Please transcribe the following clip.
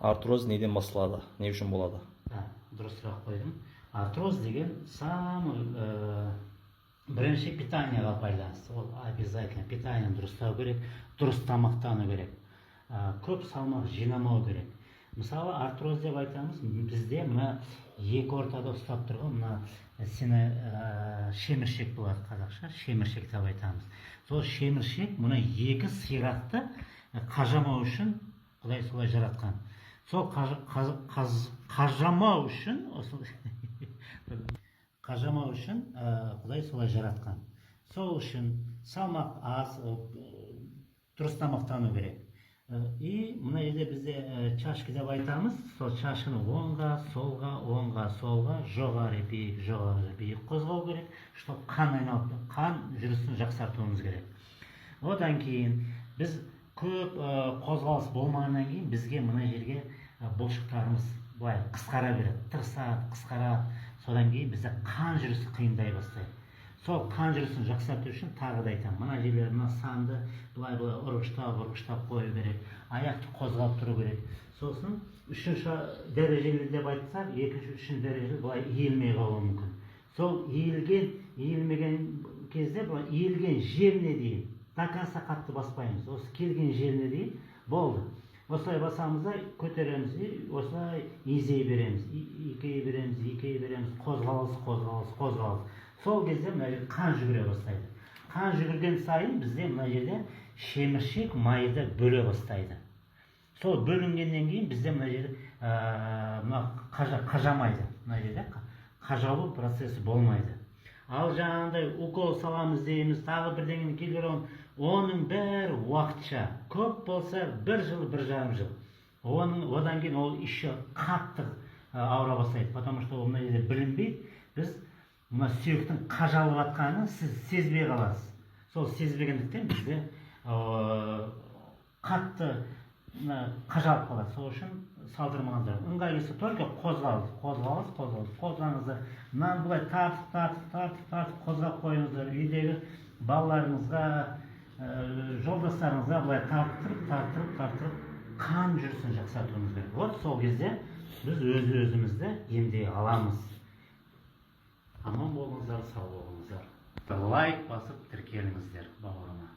Артроз неден басталады? Не үшін болады? Дұрыс сұрақ қойдым. Артроз деген бірінші питанияға байланысты. Ол обязательно питаниені дұрыстау керек, дұрыс тамақтану керек, көп салмақ жинамау керек. Мысалы, артроз деп айтамыз, бізде мына екі ортада ұстап тұрған мына шеміршек болады, қазақша шеміршек деп айтамыз. Сол шеміршек мұны екі сирақты қажамау үшін Құдай солай жаратқан. Сол қажамау үшін Құдай солай жаратқан. Сол үшін салмақ аз, дұрыс тамақтану керек. И мына жерде бізде чашка деп айтамыз. Сол чашканы оңға, солға, жоғары биік қозғау керек, чтобы қан айналып, қан жүрісін жақсартуымыз керек. Одан кейін біз көп қозғалыс болмағаннан кейін бізге мына жерге бұлшықтарымыз былай қысқара береді, тырысады, қысқарады. Содан кейін бізде қан жүрісі қиындай бастайды. Сол қан жүрісін жақсарту үшін тағы да айтамын, мына жерлер, мына санды былай ұрғыштап қою керек, аяқты қозғап тұру керек. Сосын үшінші дәрежелі деп айтсақ, екінші, үшінші дәрежелі былай иілмей қалуы мүмкін. Сол иілмеген кезде былай иілген жеріне дейін до конца қатты баспаймыз. Осы келген жеріне дейін болды. Осылай басамыз да көтереміз, осылай изей береміз, икей береміз, қозғалыс. Сол кезде мына жерде қан жүгіре бастайды. Қан жүгірген сайын бізде мына жерде шеміршек майды бөле бастайды. Сол бөлінгеннен кейін бізде мына жерде қажамайды. Мына жерде қажалу процесі болмайды. Ал жаңағындай укол саламыз дейміз, тағы бірдеңені келгенін, оның бәрі уақытша. Көп болса 1 жыл, 1,5 жыл. Одан кейін ол еще қатты ауыра бастайды. Потому что ол мына жерде білінбейді. Біз мына сүйектің қажалып жатқанын сіз сезбей қаласыз. Сол сезбегендіктен бізде қатты қажалып қалады. Сол үшін салдырмаңыздар. Ыңғайлысы только қозғаңыздар. Мынаны бұлай тартып қозғап қойыңыздар. Үйдегі балаларыңызға, жолдастарыңызға бұлай тартып қан жүрісін жақсартуымыз керек. Вот сол кезде біз өзімізді емдей аламыз. Аман болыңыздар, сау болыңыздар. Лайк басып тіркеліңіздер бауырыма.